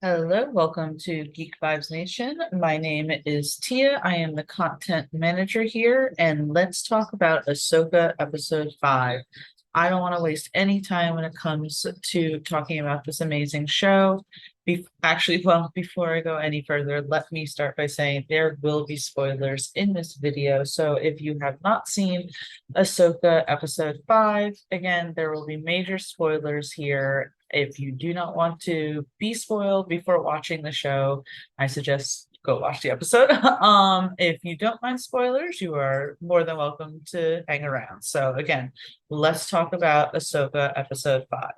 Hello, welcome to Geek Vibes Nation. My name is Tia. I am the content manager here, and let's talk about Ahsoka episode 5. I don't want to waste any time when it comes to talking about this amazing show. Before I go any further, let me start by saying there will be spoilers in this video. So if you have not seen Ahsoka episode 5, again, there will be major spoilers here. If you do not want to be spoiled before watching the show, I suggest go watch the episode. If you don't mind spoilers, you are more than welcome to hang around. So again, let's talk about Ahsoka episode 5.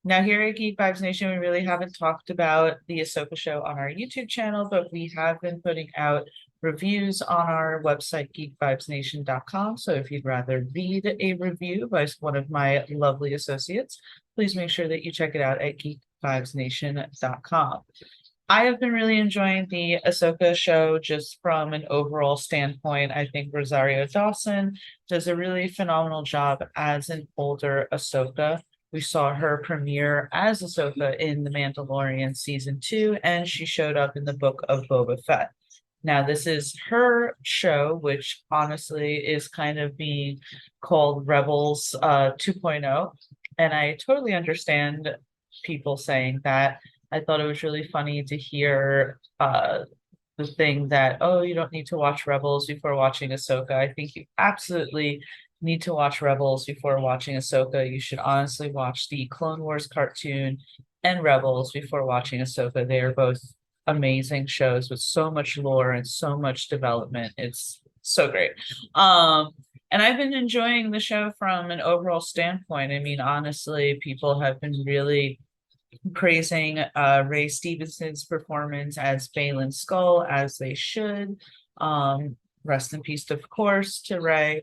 Now, here at Geek Vibes Nation, we really haven't talked about the Ahsoka show on our YouTube channel, but we have been putting out reviews on our website, geekvibesnation.com. So if you'd rather read a review by one of my lovely associates, please make sure that you check it out at geekvibesnation.com. I have been really enjoying the Ahsoka show just from an overall standpoint. I think Rosario Dawson does a really phenomenal job as an older Ahsoka. We saw her premiere as Ahsoka in The Mandalorian season 2, and she showed up in the book of Boba Fett. Now, this is her show, which honestly is kind of being called Rebels 2.0. And I totally understand people saying that. I thought it was really funny to hear the thing that, oh, you don't need to watch Rebels before watching Ahsoka. I think you absolutely need to watch Rebels before watching Ahsoka. You should honestly watch the Clone Wars cartoon and Rebels before watching Ahsoka. They are both amazing shows with so much lore and so much development. It's so great. And I've been enjoying the show from an overall standpoint. I mean, honestly, people have been really praising Ray Stevenson's performance as Balin Skull, as they should. Rest in peace, of course, to Ray.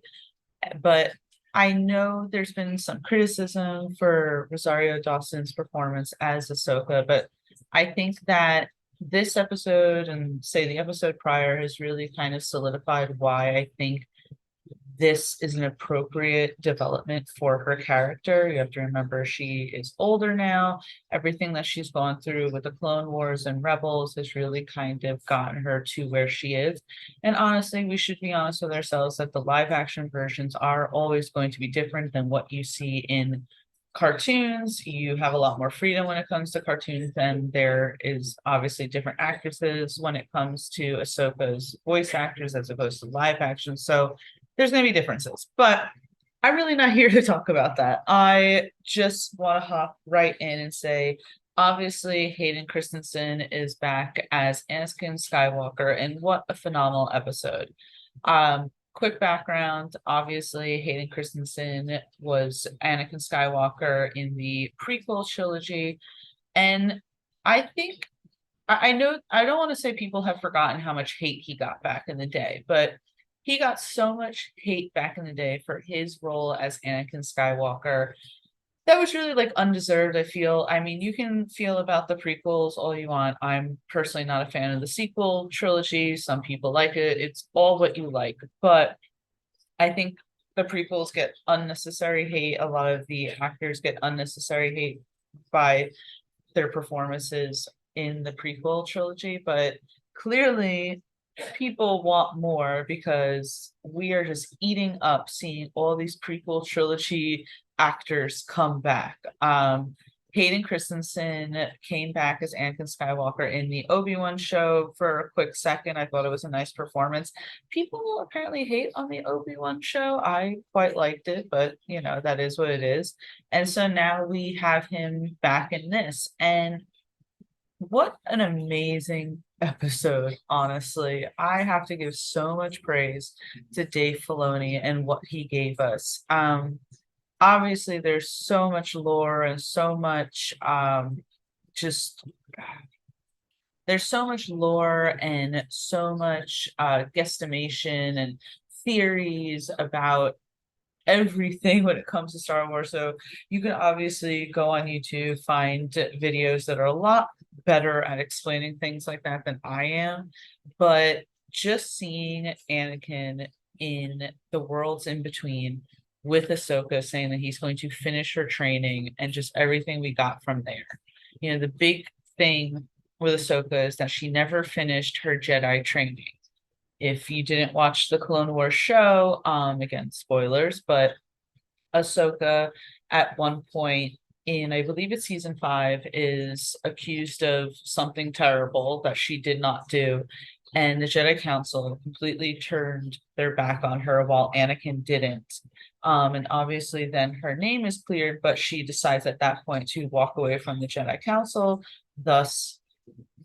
But I know there's been some criticism for Rosario Dawson's performance as Ahsoka, but I think that this episode and say the episode prior has really kind of solidified why I think this is an appropriate development for her character. You have to remember she is older now. Everything that she's gone through with the Clone Wars and Rebels has really kind of gotten her to where she is. And honestly, we should be honest with ourselves that the live action versions are always going to be different than what you see in cartoons. You have a lot more freedom when it comes to cartoons, and there is obviously different actresses when it comes to Ahsoka's voice actors as opposed to live action. So there's going to be differences, but I'm really not here to talk about that. I just want to hop right in and say, obviously, Hayden Christensen is back as Anakin Skywalker, and what a phenomenal episode. Quick background, obviously, Hayden Christensen was Anakin Skywalker in the prequel trilogy, and I think I know I don't want to say people have forgotten how much hate he got back in the day, but he got so much hate back in the day for his role as Anakin Skywalker. That was really like undeserved, I feel. I mean, you can feel about the prequels all you want. I'm personally not a fan of the sequel trilogy. Some people like it. It's all what you like. But I think the prequels get unnecessary hate. A lot of the actors get unnecessary hate by their performances in the prequel trilogy. But clearly, people want more because we are just eating up seeing all these prequel trilogy actors come back. Hayden Christensen came back as Anakin Skywalker in the Obi-Wan show for a quick second. I thought it was a nice performance. People apparently hate on the Obi-Wan show. I quite liked it, but you know, that is what it is. And so now we have him back in this. And what an amazing episode, honestly. I have to give so much praise to Dave Filoni and what he gave us. Obviously there's so much lore and so much just there's so much lore and so much guesstimation and theories about everything when it comes to Star Wars. So you can obviously go on YouTube, find videos that are a lot better at explaining things like that than I am. But just seeing Anakin in the worlds in between with Ahsoka saying that he's going to finish her training and just everything we got from there. You know, the big thing with Ahsoka is that she never finished her Jedi training. If you didn't watch the Clone Wars show, again, spoilers, but Ahsoka at one point in, I believe it's season 5, is accused of something terrible that she did not do. And the Jedi Council completely turned their back on her while Anakin didn't. And obviously, then her name is cleared, but she decides at that point to walk away from the Jedi Council, thus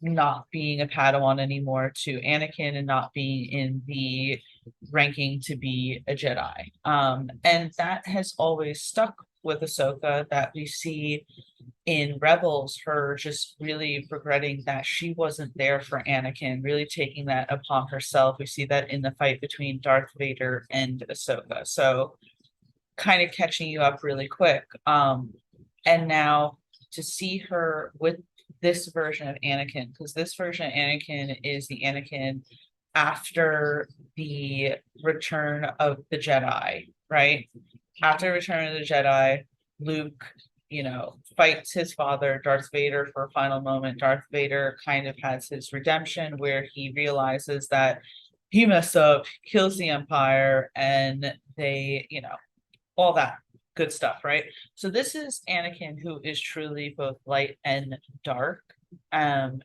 not being a Padawan anymore to Anakin and not being in the ranking to be a Jedi. And that has always stuck with Ahsoka, that we see in Rebels, her just really regretting that she wasn't there for Anakin, really taking that upon herself. We see that in the fight between Darth Vader and Ahsoka. So kind of catching you up really quick. And now to see her with this version of Anakin, because this version of Anakin is the Anakin after the Return of the Jedi, right? After Return of the Jedi, Luke, fights his father, Darth Vader, for a final moment. Darth Vader kind of has his redemption where he realizes that he messed up, kills the Empire, and they, all that good stuff, right? So this is Anakin who is truly both light and dark. And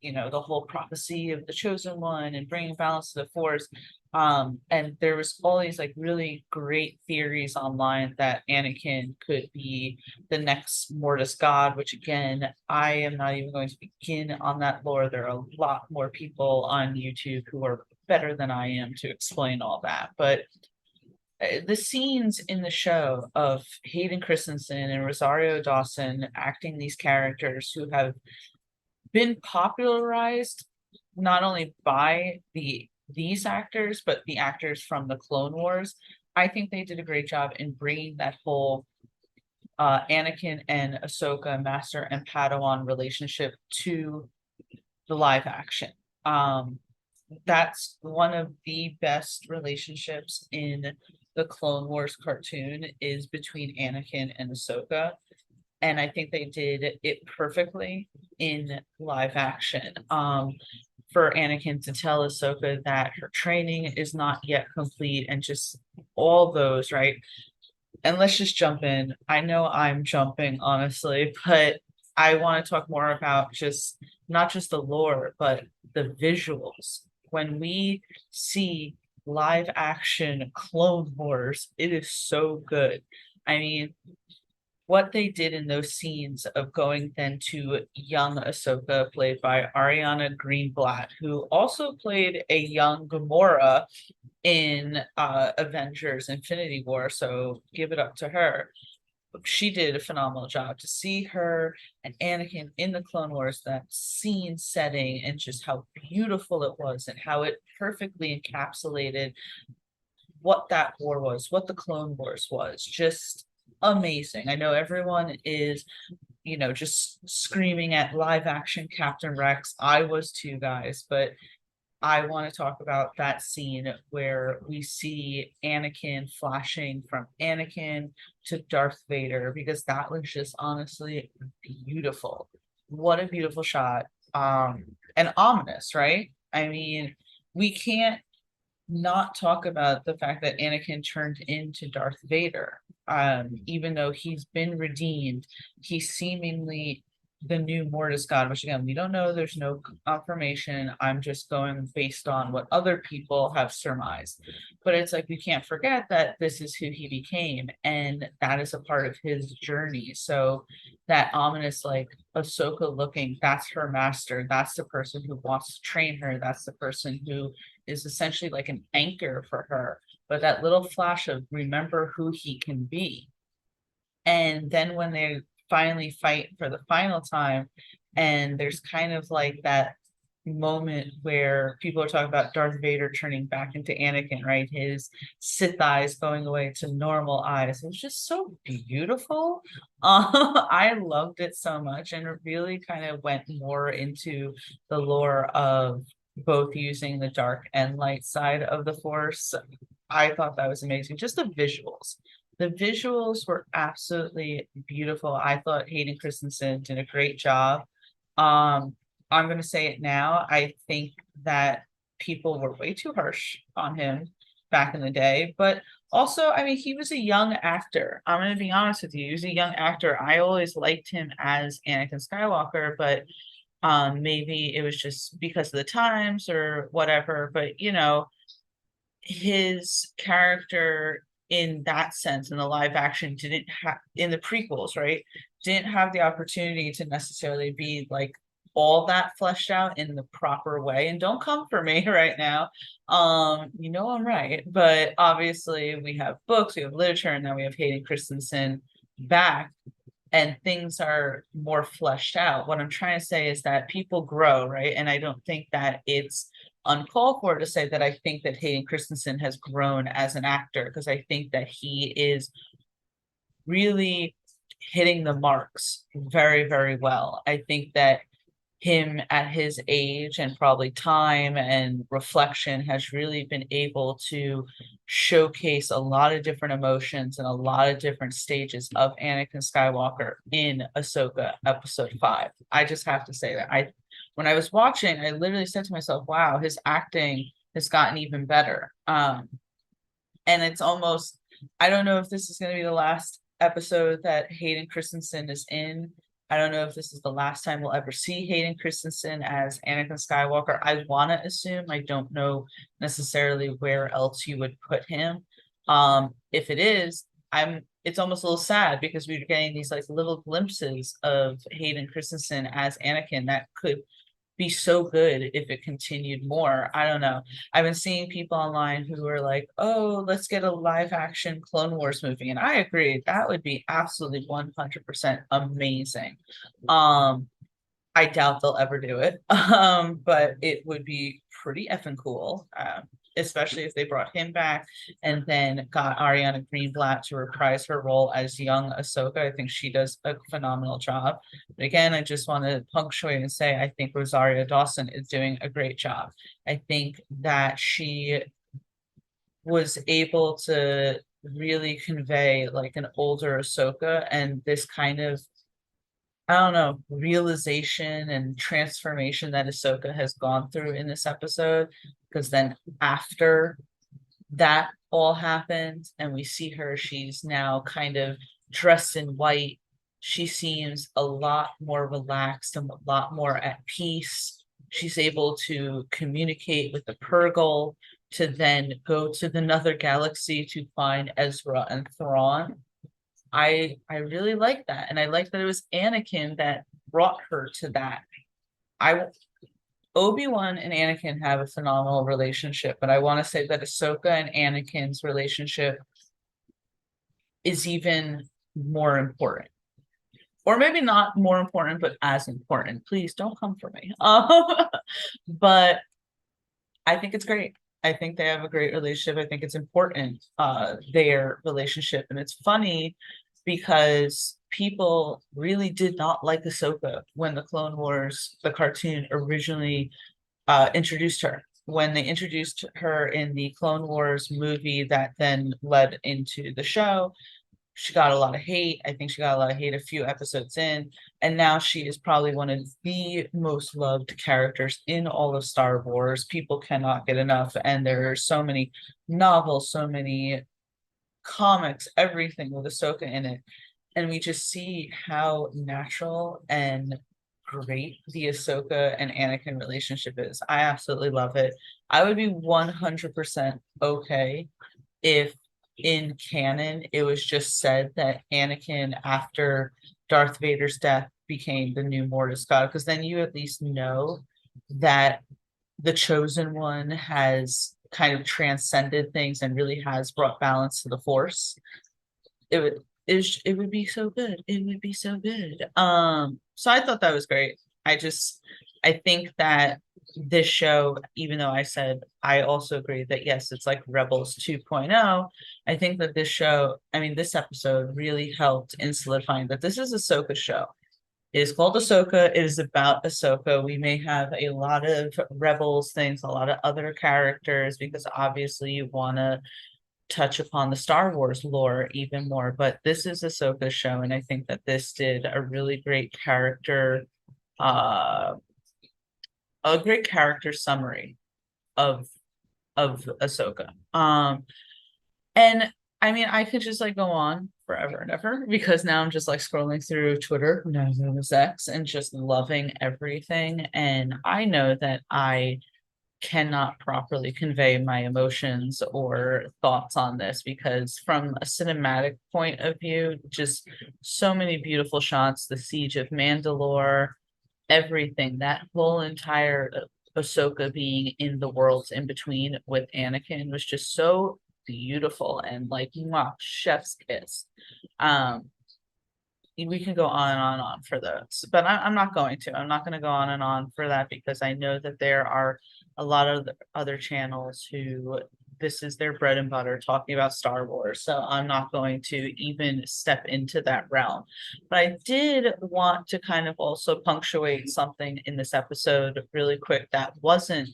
the whole prophecy of the chosen one and bringing balance to the force. And there was all these like really great theories online that Anakin could be the next Mortis God, which again, I am not even going to begin on that lore. There are a lot more people on YouTube who are better than I am to explain all that. But the scenes in the show of Hayden Christensen and Rosario Dawson acting these characters who have been popularized not only by these actors, but the actors from the Clone Wars, I think they did a great job in bringing that whole Anakin and Ahsoka, Master and Padawan relationship to the live action. That's one of the best relationships in the Clone Wars cartoon, is between Anakin and Ahsoka. And I think they did it perfectly in live action. For Anakin to tell Ahsoka that her training is not yet complete, and just all those, right? And let's just jump in. I know I'm jumping, honestly, but I want to talk more about just not just the lore, but the visuals. When we see live action Clone Wars, it is so good. I mean, what they did in those scenes of going then to young Ahsoka, played by Ariana Greenblatt, who also played a young Gamora in Avengers Infinity War, so give it up to her. She did a phenomenal job. To see her and Anakin in the Clone Wars, that scene setting, and just how beautiful it was, and how it perfectly encapsulated what that war was, what the Clone Wars was, just amazing. I know everyone is, just screaming at live action Captain Rex. I was too, guys, but I want to talk about that scene where we see Anakin flashing from Anakin to Darth Vader, because that was just honestly beautiful. What a beautiful shot. And ominous, right? I mean, we can't not talk about the fact that Anakin turned into Darth Vader. Even though he's been redeemed, he's seemingly the new Mortis God, which again, we don't know, there's no confirmation. I'm just going based on what other people have surmised. But it's like we can't forget that this is who he became, and that is a part of his journey. So that ominous, like Ahsoka looking, that's her master, that's the person who wants to train her, that's the person who is essentially like an anchor for her. But that little flash of remember who he can be. And then when they finally fight for the final time, and there's kind of like that moment where people are talking about Darth Vader turning back into Anakin, right? His Sith eyes going away to normal eyes. It was just so beautiful. I loved it so much, and it really kind of went more into the lore of both using the dark and light side of the Force. I thought that was amazing. Just the visuals. The visuals were absolutely beautiful. I thought Hayden Christensen did a great job. I'm gonna say it now. I think that people were way too harsh on him back in the day, but also, I mean, he was a young actor. I'm gonna be honest with you. He was a young actor. I always liked him as Anakin Skywalker, but maybe it was just because of the times or whatever. But his character in that sense in the live action didn't have in the prequels, right? Didn't have the opportunity to necessarily be like all that fleshed out in the proper way. And don't come for me right now. I'm right, but obviously we have books, we have literature, and now we have Hayden Christensen back and things are more fleshed out. What I'm trying to say is that people grow, right? And I don't think that it's uncalled for to say that I think that Hayden Christensen has grown as an actor because I think that he is really hitting the marks very, very well. I think that him at his age and probably time and reflection has really been able to showcase a lot of different emotions and a lot of different stages of Anakin Skywalker in Ahsoka episode 5. I just have to say that when I was watching, I literally said to myself, wow, his acting has gotten even better. And it's almost, I don't know if this is going to be the last episode that Hayden Christensen is in. I don't know if this is the last time we'll ever see Hayden Christensen as Anakin Skywalker. I want to assume. I don't know necessarily where else you would put him. If it is, it's almost a little sad because we're getting these like little glimpses of Hayden Christensen as Anakin that could be so good if it continued more. I don't know. I've been seeing people online who are like, oh, let's get a live action Clone Wars movie. And I agree, that would be absolutely 100% amazing. I doubt they'll ever do it. But it would be pretty effing cool. Especially if they brought him back and then got Ariana Greenblatt to reprise her role as young Ahsoka. I think she does a phenomenal job. But again, I just want to punctuate and say I think Rosario Dawson is doing a great job. I think that she was able to really convey like an older Ahsoka and this kind of I don't know, realization and transformation that Ahsoka has gone through in this episode. Because then after that all happened and we see her, she's now kind of dressed in white. She seems a lot more relaxed and a lot more at peace. She's able to communicate with the Purgle to then go to another galaxy to find Ezra and Thrawn. I really like that, and I like that it was Anakin that brought her to that. I Obi-Wan and Anakin have a phenomenal relationship, but I want to say that Ahsoka and Anakin's relationship is even more important. Or maybe not more important, but as important. Please don't come for me. But I think it's great. I think they have a great relationship. I think it's important, their relationship. And it's funny because people really did not like Ahsoka when the Clone Wars, the cartoon, originally introduced her. When they introduced her in the Clone Wars movie that then led into the show, she got a lot of hate. I think she got a lot of hate a few episodes in, and now she is probably one of the most loved characters in all of Star Wars. People cannot get enough, and there are so many novels, so many comics, everything with Ahsoka in it, and we just see how natural and great the Ahsoka and Anakin relationship is. I absolutely love it. I would be 100% okay if in canon it was just said that Anakin after Darth Vader's death became the new Mortis god, because then you at least know that the chosen one has kind of transcended things and really has brought balance to the force. It would be so good. It would be so good. So I thought that was great. I think that this show, even though I said I also agree that yes, it's like Rebels 2.0, I think that this episode really helped in solidifying that this is Ahsoka's show. It is called Ahsoka. It is about Ahsoka. We may have a lot of Rebels things, a lot of other characters, because obviously you want to touch upon the Star Wars lore even more. But this is Ahsoka's show, and I think that this did a really great character a great character summary of Ahsoka. And I mean, I could just like go on forever and ever because now I'm just like scrolling through Twitter, now known as X, and just loving everything. And I know that I cannot properly convey my emotions or thoughts on this because from a cinematic point of view, just so many beautiful shots, the siege of Mandalore, everything, that whole entire Ahsoka being in the worlds in between with Anakin was just so beautiful and like mwah, chef's kiss. Um, we can go on and on and on for those, but I'm not going to. I'm not going to go on and on for that because I know that there are a lot of other channels who this is their bread and butter talking about Star Wars. So I'm not going to even step into that realm. But I did want to kind of also punctuate something in this episode really quick that wasn't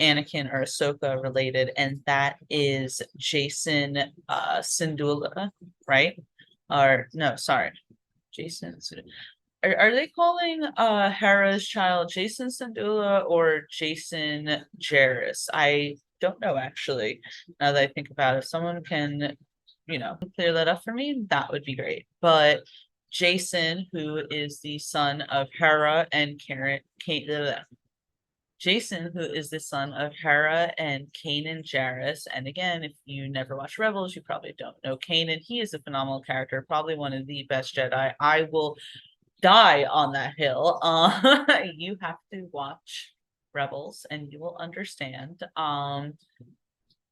Anakin or Ahsoka related, and that is Jason Syndulla, right? Or no, sorry. Jason. Are they calling Hera's child Jason Syndulla or Jason Jarrus? I don't know actually. Now that I think about it, if someone can, clear that up for me, that would be great. But Jason, who is the son of Hera and Jason, who is the son of Hera and Kanan Jarrus. And again, if you never watched Rebels, you probably don't know Kanan. He is a phenomenal character, probably one of the best Jedi. I will die on that hill. You have to watch Rebels and you will understand.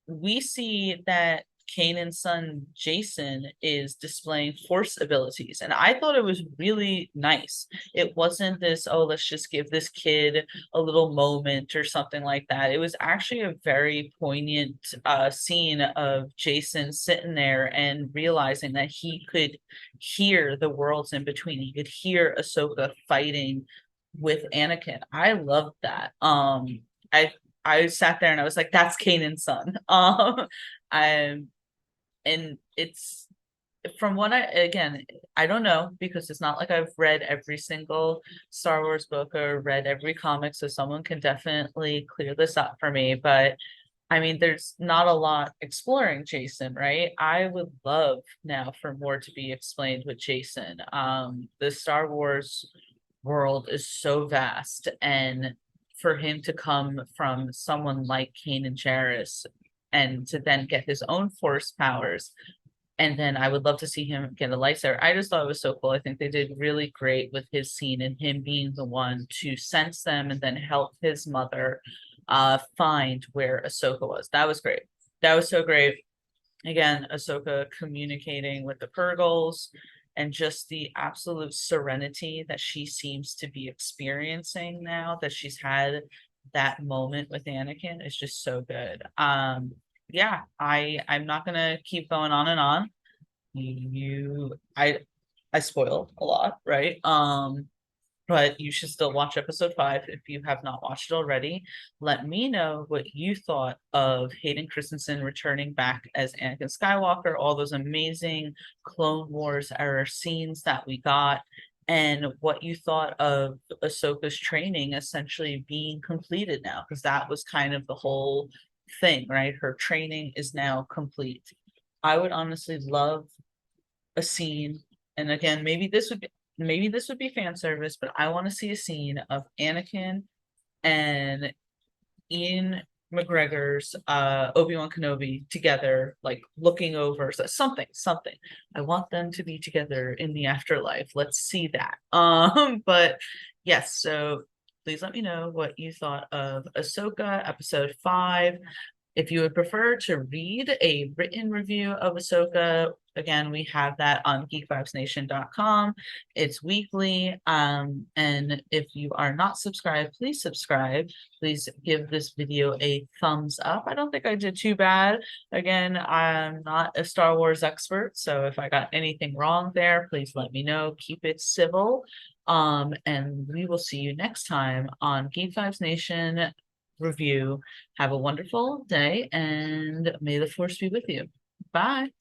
We see that Kanan's son Jason is displaying force abilities, and I thought it was really nice. It wasn't this, oh, let's just give this kid a little moment or something like that. It was actually a very poignant scene of Jason sitting there and realizing that he could hear the worlds in between. He could hear Ahsoka fighting with Anakin. I loved that. I I sat there and I was like, that's Kanan's son. I'm and it's from what I don't know because it's not like I've read every single Star Wars book or read every comic, so someone can definitely clear this up for me. But I mean, there's not a lot exploring Jason, right? I would love now for more to be explained with Jason. The Star Wars world is so vast, and for him to come from someone like Kanan Jarrus and to then get his own force powers, and then I would love to see him get a lightsaber. I just thought it was so cool. I think they did really great with his scene and him being the one to sense them and then help his mother find where Ahsoka was. That was great. That was so great. Again, Ahsoka communicating with the Purgles and just the absolute serenity that she seems to be experiencing now that she's had that moment with Anakin is just so good. Yeah, I'm not gonna keep going on and on. You I spoiled a lot, right? But you should still watch episode 5 if you have not watched it already. Let me know what you thought of Hayden Christensen returning back as Anakin Skywalker, all those amazing Clone Wars era scenes that we got, and what you thought of Ahsoka's training essentially being completed now, because that was kind of the whole thing, right? Her training is now complete. I would honestly love a scene, and again, maybe this would be fan service, but I want to see a scene of Anakin and Ian McGregor's Obi-Wan Kenobi together, like looking over something. I want them to be together in the afterlife. Let's see that. But yes, so please let me know what you thought of Ahsoka episode 5. If you would prefer to read a written review of Ahsoka, again, we have that on geekvibesnation.com. It's weekly. And if you are not subscribed, please subscribe. Please give this video a thumbs up. I don't think I did too bad. Again, I'm not a Star Wars expert, so if I got anything wrong there, please let me know. Keep it civil. And we will see you next time on Geek Vibes Nation review. Have a wonderful day and may the force be with you. Bye.